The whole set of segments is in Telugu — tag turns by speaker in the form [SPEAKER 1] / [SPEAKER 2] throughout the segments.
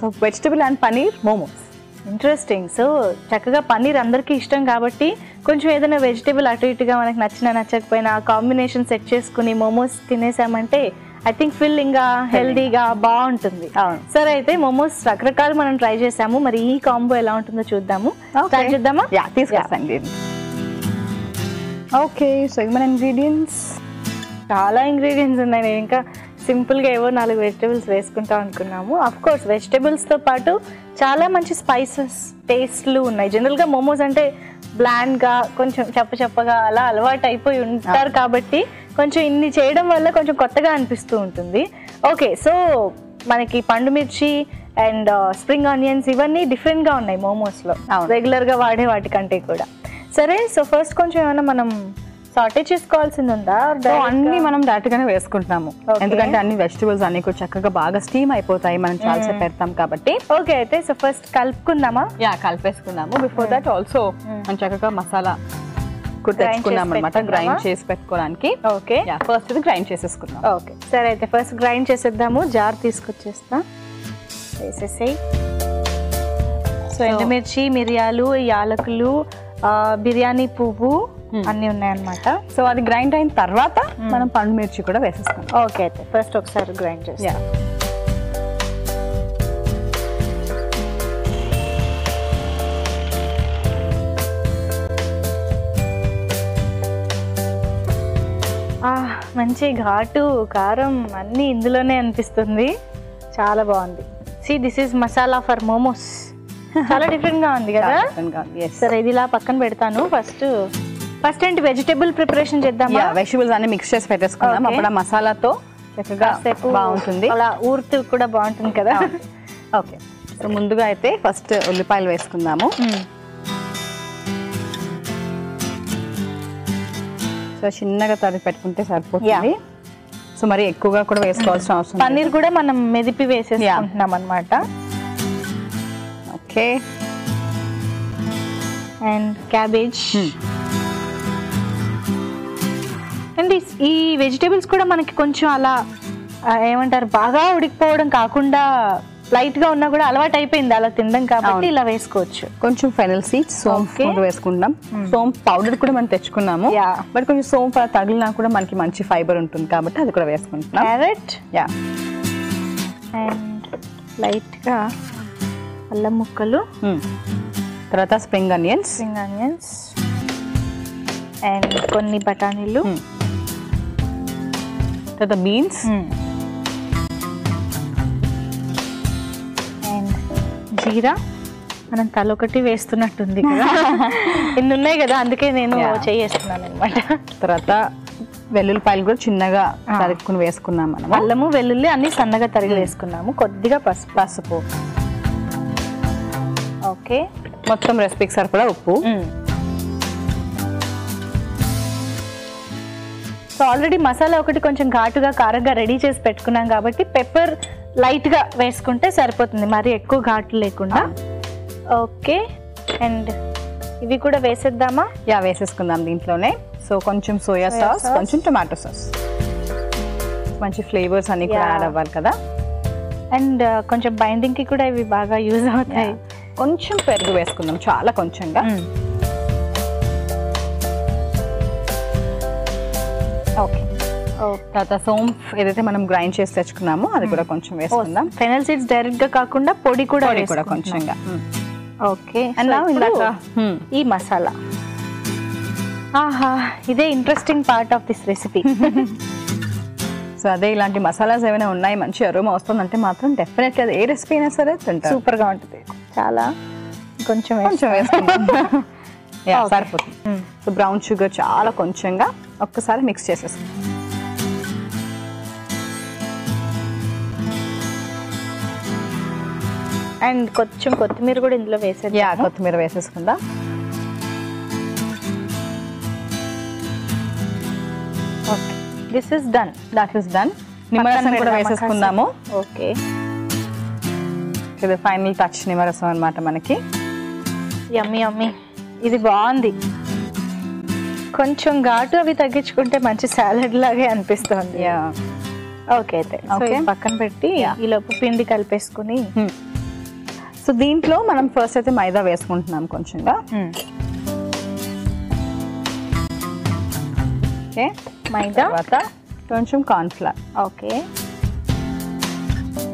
[SPEAKER 1] So vegetable and paneer momos.
[SPEAKER 2] Interesting. So చక్కగా పన్నీర్ అందరికీ ఇష్టం కాబట్టి కొంచెం ఏదైనా వెజిటేబుల్ అటు ఇటుగా మనకి నచ్చకపోయినా కాంబినేషన్ సెట్ చేసుకుని మోమోస్ తినేసామంటే ఐ థింక్ ఫిల్లింగ్గా హెల్దీగా బాగుంటుంది. సరే అయితే మోమోస్ రకరకాలు మనం ట్రై చేసాము, మరి ఈ కాంబో ఎలా ఉంటుందో చూద్దాము. ట్రై చేద్దామా?
[SPEAKER 1] తీసుకొస్తాండి. ఓకే, సో మన ఇంగ్రీడియంట్స్
[SPEAKER 2] చాలా ఇంగ్రీడియంట్స్ ఉన్నాయి. నేను ఇంకా సింపుల్గా ఏవో 4 వెజిటేబుల్స్ వేసుకుంటాం అనుకున్నాము. అఫ్ కోర్స్ వెజిటేబుల్స్తో పాటు చాలా మంచి స్పైసెస్ టేస్ట్లు ఉన్నాయి. జనరల్గా మోమోస్ అంటే బ్లాండ్గా కొంచెం చప్పగా అలా అలవాటు అయిపోయి ఉంటారు కాబట్టి కొంచెం ఇన్ని చేయడం వల్ల కొంచెం కొత్తగా అనిపిస్తూ ఉంటుంది. ఓకే, సో మనకి పండు మిర్చి అండ్ స్ప్రింగ్ ఆనియన్స్ ఇవన్నీ డిఫరెంట్గా ఉన్నాయి మోమోస్లో రెగ్యులర్గా వాడే వాటికంటే కూడా. సరే, సో ఫస్ట్ కొంచెం ఏమైనా మనం సాటే చేసుకోవాల్సింది ఉందా?
[SPEAKER 1] అన్ని మనం డైరెక్ట్ గానే వేసుకుంటున్నాము, ఎందుకంటే అన్ని వెజిటబుల్స్ అన్ని కూడా చక్కగా బాగా స్టీమ్ అయిపోతాయి మనం చాలాసేపు పెడతాం కాబట్టి.
[SPEAKER 2] ఓకే, అయితే సో ఫస్ట్ కలుపుకుందామా?
[SPEAKER 1] కలిపేసుకుందాము. బిఫోర్ దట్ ఆల్సో మనం చక్కగా మసాలా తెచ్చుకున్నాం అనమాట, గ్రైండ్ చేసి పెట్టుకోవడానికి.
[SPEAKER 2] ఓకే,
[SPEAKER 1] ఫస్ట్ ఇది గ్రైండ్ చేసేసుకుందాం.
[SPEAKER 2] ఓకే, సరే అయితే ఫస్ట్ గ్రైండ్ చేసేద్దాము. జార్ తీసుకొచ్చేస్తా, వేసేసేయి. సో ఎండుమిర్చి, మిరియాలు, యాలకులు, బిర్యానీ పువ్వు అన్నీ ఉన్నాయన్నమాట.
[SPEAKER 1] సో అది గ్రైండ్ అయిన తర్వాత మనం పండు మిర్చి కూడా వేసేస్తాం.
[SPEAKER 2] ఓకే, అయితే ఫస్ట్ ఒకసారి గ్రైండ్ చేస్తాం. మంచి ఘాటు కారం అన్నీ ఇందులోనే అనిపిస్తుంది. చాలా బాగుంది. See this is masala for momos. చాలా డిఫరెంట్ గా ఉంది కదా. సరే, ఇది ఇలా పక్కన పెడతాను. ఫస్ట్ ఏంటి వెజిటేబుల్ ప్రిపరేషన్ చేద్దామా?
[SPEAKER 1] వెజిటబుల్స్ అన్ని మిక్స్ చేసి పెట్టేసుకుందాం. అప్పుడు ఆ మసాలాతో చక్కగా బాగుంటుంది,
[SPEAKER 2] అలా ఊరుతూ కూడా బాగుంటుంది కదా.
[SPEAKER 1] ఓకే, సో ముందుగా అయితే ఫస్ట్ ఉల్లిపాయలు వేసుకుందాము. సో చిన్నగా తరిగి పెట్టుకుంటే సరిపోతుంది. సో మరి ఎక్కువగా కూడా వేసుకోవాల్సిన అవసరం.
[SPEAKER 2] పన్నీర్ కూడా మనం మెదిపి వేసేసుకుంటున్నాం అన్నమాట.
[SPEAKER 1] Okay,
[SPEAKER 2] and cabbage. అండ్ ఈ వెజిటేబుల్స్ కూడా మనకి కొంచెం అలా ఏమంటారు, బాగా ఉడికిపోవడం కాకుండా లైట్ గా ఉన్నా కూడా అలవాటు అయిపోయింది అలా తినడం కాబట్టి ఇలా వేసుకోవచ్చు.
[SPEAKER 1] కొంచెం ఫెనల్ సీడ్స్, సోంఫ్ వేసుకుంటాం. సోంఫ్ పౌడర్ కూడా మనం తెచ్చుకున్నాము, బట్ కొంచెం సోంఫ్ తగిలినా కూడా మనకి మంచి ఫైబర్ ఉంటుంది కాబట్టి అది కూడా వేసుకుంటున్నాం.
[SPEAKER 2] క్యారెట్, అండ్ లైట్ గా అల్లం ముక్కలు,
[SPEAKER 1] తర్వాత స్ప్రింగ్ ఆనియన్స్
[SPEAKER 2] అండ్ కొన్ని బఠానీలు,
[SPEAKER 1] తర్వాత బీన్స్
[SPEAKER 2] అండ్ జీరా. మనం తలొకటి వేస్తున్నట్టుంది కదా, ఎన్ని ఉన్నాయి కదా, అందుకే నేను చేస్తున్నాను అనమాట.
[SPEAKER 1] తర్వాత వెల్లుల్లిపాయలు కూడా చిన్నగా తరుక్కుని వేసుకున్నాం మనం.
[SPEAKER 2] అల్లము వెల్లుల్లి అన్ని సన్నగా తరిగి వేసుకున్నాము. కొద్దిగా పసుపు. ఓకే,
[SPEAKER 1] మొత్తం రెసిపీకి సరిపడా ఉప్పు.
[SPEAKER 2] సో ఆల్రెడీ మసాలా ఒకటి కొంచెం ఘాటుగా కారంగా రెడీ చేసి పెట్టుకున్నాం కాబట్టి పెప్పర్ లైట్ గా వేసుకుంటే సరిపోతుంది, మరి ఎక్కువ ఘాటు లేకుండా. ఓకే, అండ్ ఇవి కూడా వేసేద్దామా?
[SPEAKER 1] వేసేసుకుందాం దీంట్లోనే. సో కొంచెం సోయా సాస్, కొంచెం టొమాటో సాస్, మంచి ఫ్లేవర్స్ అన్ని కూడా యాడ్ అవ్వాలి కదా.
[SPEAKER 2] అండ్ కొంచెం బైండింగ్ కి కూడా ఇవి బాగా యూజ్ అవుతాయి.
[SPEAKER 1] కొంచెం పెరుగు వేసుకుందాం, చాలా కొంచెంగా. ఓకే, తర్వాత సోంఫ్ ఏదైతే మనం గ్రైండ్ చేసి తెచ్చుకున్నామో అది కూడా కొంచెం వేసుకుందాం.
[SPEAKER 2] ఫెనల్ సీడ్స్ డైరెక్ట్ గా కాకుండా పొడి కూడా
[SPEAKER 1] కొంచెంగా.
[SPEAKER 2] ఓకే, అండ్ ఈ మసాలా. ఆహా, ఇదే interesting part of this recipe.
[SPEAKER 1] So అదే ఇలాంటి మసాలాస్ ఏమైనా ఉన్నాయి, మంచి అరోమా వస్తుందంటే మాత్రం డెఫినెట్లీ అది ఏ రెసిపీ అయినా సరే తింటారు.
[SPEAKER 2] సూపర్ గా ఉంటుంది. చాలా కొంచెం
[SPEAKER 1] వేసుకుంటాం, సరిపోతుంది. సో బ్రౌన్ షుగర్ చాలా కొంచెంగా ఒక్కసారి మిక్స్ చేసేసుకుంటాం.
[SPEAKER 2] అండ్ కొంచెం కొత్తిమీర కూడా ఇందులో వేసేది.
[SPEAKER 1] కొత్తిమీర వేసేసుకుందాం.
[SPEAKER 2] Okay, this is done.
[SPEAKER 1] That is done. నిమ్మరసం కూడా వేసేసుకుందాము.
[SPEAKER 2] ఓకే,
[SPEAKER 1] ఇది ఫైనల్ టచ్ నిమ్మరసం అన్నమాట మనకి.
[SPEAKER 2] యమ్మీ. ఇది బాగుంది. కొంచెం ఘాటు అవి తగ్గించుకుంటే మంచి సాలడ్ లాగే అనిపిస్తుంది. ఓకే, అయితే పక్కన పెట్టి ఈ లోపు పిండి కలిపేసుకుని
[SPEAKER 1] సో దీంట్లో మనం ఫస్ట్ అయితే మైదా వేసుకుంటున్నాం కొంచెంగా. ఓకే,
[SPEAKER 2] మైదా
[SPEAKER 1] తర్వాత కొంచెం కార్న్ఫ్లవర్.
[SPEAKER 2] ఓకే,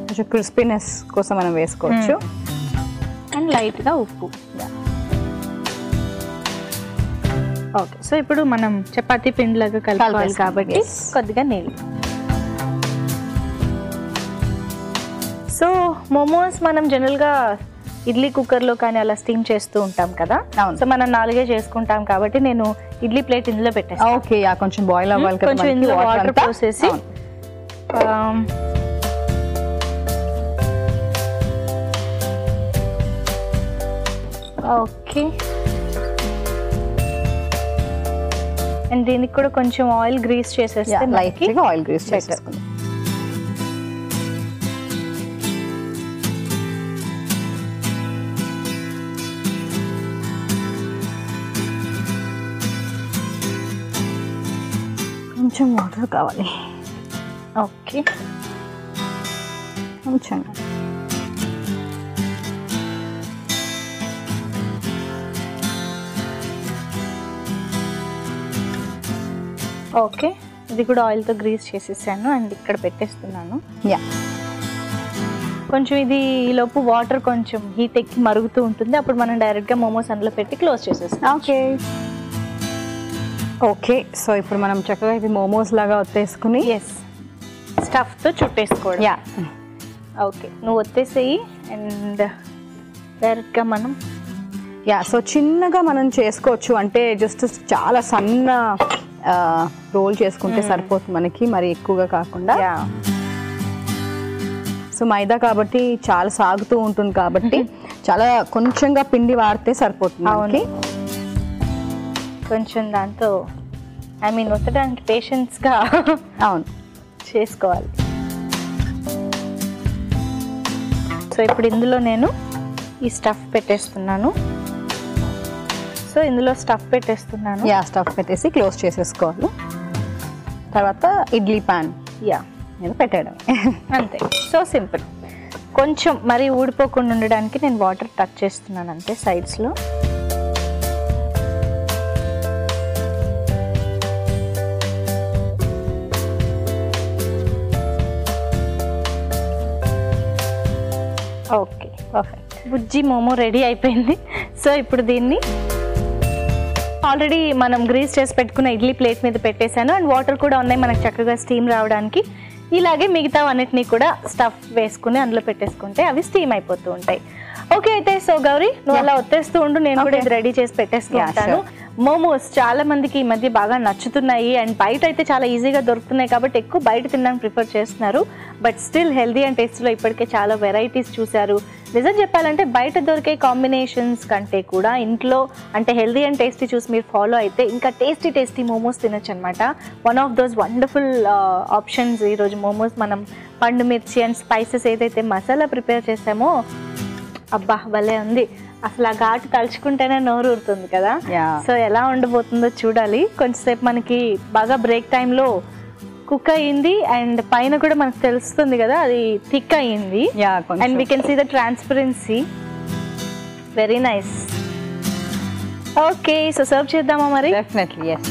[SPEAKER 1] కొంచెం క్రిస్పీనెస్ కోసం మనం వేసుకోవచ్చు.
[SPEAKER 2] అండ్ లైట్గా ఉప్పు. ఓకే, సో ఇప్పుడు మనం చపాతీ పిండిలాగా కలుపుకోవాలి కాబట్టి కొద్దిగా నీళ్ళు. సో మోమోస్ మనం జనరల్గా ఇడ్లీ కుక్కర్లో కానీ అలా స్టీమ్ చేస్తూ ఉంటాం కదా. సో మనం 4 చేసుకుంటాం కాబట్టి నేను ఇడ్లీ ప్లేట్ ఇందులో పెట్టేస్తాను.
[SPEAKER 1] ఓకే, కొంచెం బాయిల్ అవ్వాలి కదా,
[SPEAKER 2] కొంచెం ఇందులో వాటర్ పోసేసి ఓకే. అండ్ దీనికి కూడా కొంచెం ఆయిల్ గ్రీస్ చేసేస్తే
[SPEAKER 1] లైట్గా ఆయిల్ గ్రీస్ చేసేసుకుందాం. కొంచెం వాటర్ కావాలి.
[SPEAKER 2] ఓకే,
[SPEAKER 1] కొంచెం
[SPEAKER 2] ఓకే. ఇది కూడా ఆయిల్తో గ్రీస్ చేసేసాను అండ్ ఇక్కడ పెట్టేస్తున్నాను.
[SPEAKER 1] యా,
[SPEAKER 2] కొంచెం ఇది ఈలోపు వాటర్ కొంచెం హీట్ ఎక్కి మరుగుతూ ఉంటుంది. అప్పుడు మనం డైరెక్ట్గా మోమోస్ అందులో పెట్టి క్లోజ్ చేసేస్తాం.
[SPEAKER 1] Okay okay. సో ఇప్పుడు మనం చక్కగా ఇది మోమోస్ లాగా ఒత్తేసుకుని
[SPEAKER 2] స్టఫ్తో చుట్టేసుకోవడం.
[SPEAKER 1] యా,
[SPEAKER 2] ఓకే, నువ్వు ఒత్తేసేయి అండ్ డైరెక్ట్గా మనం
[SPEAKER 1] సో చిన్నగా మనం చేసుకోవచ్చు. అంటే జస్ట్ చాలా సన్న రోల్ చేసుకుంటే సరిపోతుంది మనకి, మరి ఎక్కువగా కాకుండా. సో మైదా కాబట్టి చాలా సాగుతూ ఉంటుంది కాబట్టి చాలా కొంచెంగా పిండి వాడితే సరిపోతుంది.
[SPEAKER 2] మనకి కొంచెం దాంతో ఒత్తడానికి పేషెన్స్గా చేసుకోవాలి. సో ఇప్పుడు ఇందులో నేను ఈ స్టఫ్ పెట్టేస్తున్నాను. సో ఇందులో స్టఫ్ పెట్టేస్తున్నాను.
[SPEAKER 1] స్టఫ్ పెట్టేసి క్లోజ్ చేసేసుకోవాలి. తర్వాత ఇడ్లీ ప్యాన్ మీద పెట్టేయడం,
[SPEAKER 2] అంతే. So simple. కొంచెం మరీ ఊడిపోకుండా ఉండడానికి నేను వాటర్ టచ్ చేస్తున్నాను అంతే సైడ్స్లో. Okay, perfect. బుజ్జి మోమో రెడీ అయిపోయింది. సో ఇప్పుడు దీన్ని ఆల్రెడీ మనం గ్రీస్ చేసి పెట్టుకున్న ఇడ్లీ ప్లేట్ మీద పెట్టేశాను అండ్ వాటర్ కూడా ఉన్నాయి మనకు చక్కగా స్టీమ్ రావడానికి. ఇలాగే మిగతా అన్నిటినీ కూడా స్టఫ్ వేసుకుని అందులో పెట్టేసుకుంటే అవి స్టీమ్ అయిపోతూ ఉంటాయి. ఓకే, అయితే సో గౌరీ నువ్వు అలా వచ్చేస్తూ ఉండు, నేను కూడా ఇది రెడీ చేసి పెట్టేస్తూ ఉంటాను. మోమోస్ చాలా మందికి ఈ మధ్య బాగా నచ్చుతున్నాయి అండ్ బయట అయితే చాలా ఈజీగా దొరుకుతున్నాయి కాబట్టి ఎక్కువ బయట తినడానికి ప్రిఫర్ చేస్తున్నారు. బట్ స్టిల్ హెల్దీ అండ్ టేస్టీలో ఇప్పటికే చాలా వెరైటీస్ చూశారు. నిజం చెప్పాలంటే బయట దొరికే కాంబినేషన్స్ కంటే కూడా ఇంట్లో అంటే హెల్దీ అండ్ టేస్టీ చూసి మీరు ఫాలో అయితే ఇంకా టేస్టీ మోమోస్ తినొచ్చు అనమాట. One of those wonderful options ఈరోజు మోమోస్. మనం పండు మిర్చి అండ్ స్పైసెస్ ఏదైతే మసాలా ప్రిపేర్ చేసామో అబ్బా భలే ఉంది. అసలు ఆ ఘాటు తలుచుకుంటేనే నోరు ఊరుతుంది కదా. సో ఎలా ఉండబోతుందో చూడాలి. కొంచెంసేపు మనకి బాగా బ్రేక్ టైంలో కుక్ అయ్యింది అండ్ పైన కూడా మనకు తెలుస్తుంది కదా అది థిక్ అయ్యింది. And we can see the transparency. Very nice. Okay, so serve చేద్దామా మరి?
[SPEAKER 1] Definitely yes.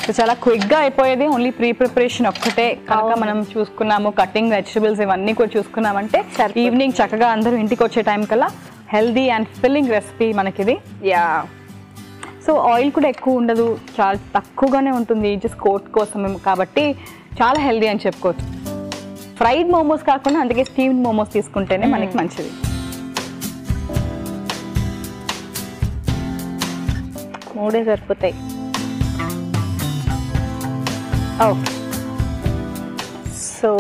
[SPEAKER 1] సో చాలా క్విక్గా అయిపోయేది. ఓన్లీ ప్రీ ప్రిపరేషన్ ఒక్కటే కనుక మనం చూసుకున్నాము. కటింగ్ వెజిటబుల్స్ ఇవన్నీ కూడా చూసుకున్నామంటే ఈవినింగ్ చక్కగా అందరూ ఇంటికి వచ్చే టైం కల్లా హెల్దీ అండ్ ఫిల్లింగ్ రెసిపీ మనకిది. సో ఆయిల్ కూడా ఎక్కువ ఉండదు, చాలా తక్కువగానే ఉంటుంది జస్ట్ కోట్ కోసం కాబట్టి చాలా హెల్దీ అని చెప్పుకోవచ్చు. ఫ్రైడ్ మోమోస్ కాకుండా అందుకే స్టీమ్డ్ మోమోస్ తీసుకుంటేనే మనకి మంచిది.
[SPEAKER 2] మూడే సరిపోతాయి. ఓకే, సో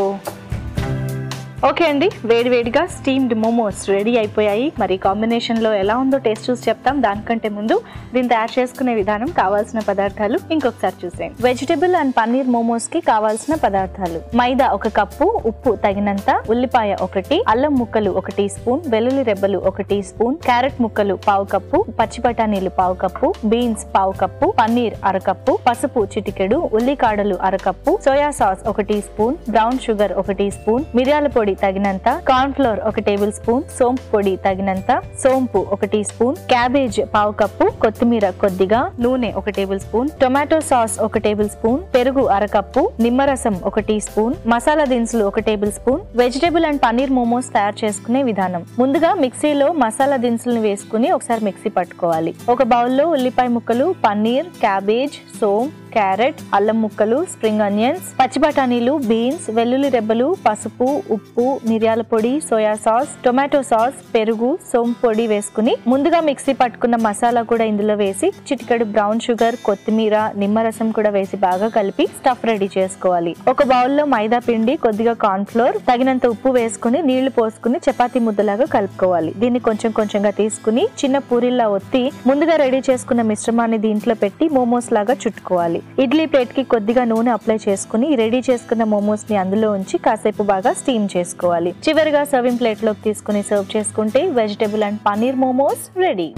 [SPEAKER 2] ఓకే అండి, వేడివేడిగా స్టీమ్డ్ మోమోస్ రెడీ అయిపోయాయి. మరి కాంబినేషన్లో ఎలా ఉందో టేస్ట్ చూసి చెప్తాం. దానికంటే ముందు దీన్ని తయారు చేసుకునే విధానం, కావాల్సిన పదార్థాలు ఇంకొకసారి చూసేయండి. వెజిటబుల్ అండ్ పన్నీర్ మోమోస్కి కావాల్సిన పదార్థాలు: మైదా 1 కప్పు, ఉప్పు తగినంత, ఉల్లిపాయ 1, అల్లం ముక్కలు 1 టీ స్పూన్, వెల్లుల్లి రెబ్బలు 1 టీ స్పూన్, క్యారెట్ ముక్కలు 1/2 కప్పు, పచ్చి బఠానీలు 1/2 cup, beans 1/2 cup, paneer 1/2 cup, పసుపు చిటికెడు, ఉల్లికాడలు 1/2 cup, soya sauce 1 teaspoon, brown sugar 1 teaspoon, మిరియాల పొడి పొడి తగినంత, కార్న్ ఫ్లోర్ 1 టేబుల్ స్పూన్, సోంపు పొడి తగినంత, సోంపు 1 టీ స్పూన్, క్యాబేజ్ 1/2 కప్పు, కొత్తిమీర కొద్దిగా, నూనె 1 table spoon, tomato sauce 1 table spoon, పెరుగు 1/2 కప్పు, నిమ్మరసం 1 టీ స్పూన్, మసాలా దినుసులు 1 table spoon. Vegetable and paneer momos తయారు చేసుకునే విధానం. ముందుగా మిక్సీలో మసాలా దినుసులను వేసుకుని ఒకసారి మిక్సీ పట్టుకోవాలి. ఒక బౌల్లో ఉల్లిపాయ ముక్కలు, పన్నీర్, క్యాబేజ్, సోంపు, క్యారెట్, అల్లం ముక్కలు, స్ప్రింగ్ ఆనియన్స్, పచ్చి బఠానీలు, బీన్స్, వెల్లుల్లి రెబ్బలు, పసుపు, ఉప్పు, మిరియాల పొడి, సోయా సాస్, టొమాటో సాస్, పెరుగు, సోంపు పొడి వేసుకుని ముందుగా మిక్సీ పట్టుకున్న మసాలా కూడా ఇందులో వేసి చిటికెడు బ్రౌన్ షుగర్, కొత్తిమీర, నిమ్మరసం కూడా వేసి బాగా కలిపి స్టఫ్ రెడీ చేసుకోవాలి. ఒక బౌల్లో మైదా పిండి, కొద్దిగా కార్న్ ఫ్లోర్, తగినంత ఉప్పు వేసుకుని నీళ్లు పోసుకుని చపాతీ ముద్దలాగా కలుపుకోవాలి. దీన్ని కొంచెం కొంచెంగా తీసుకుని చిన్న పూరిల్లా ఒత్తి ముందుగా రెడీ చేసుకున్న మిశ్రమాన్ని దీంట్లో పెట్టి మోమోస్ లాగా చుట్టుకోవాలి. ఇడ్లీ ప్లేట్ కి కొద్దిగా నూనె అప్లై చేసుకుని రెడీ చేసుకున్న మోమోస్ ని అందులో ఉంచి కాసేపు బాగా స్టీమ్ చేసుకోవాలి. చివరిగా సర్వింగ్ ప్లేట్ లోకి తీసుకుని సర్వ్ చేసుకుంటే vegetable and paneer momos ready.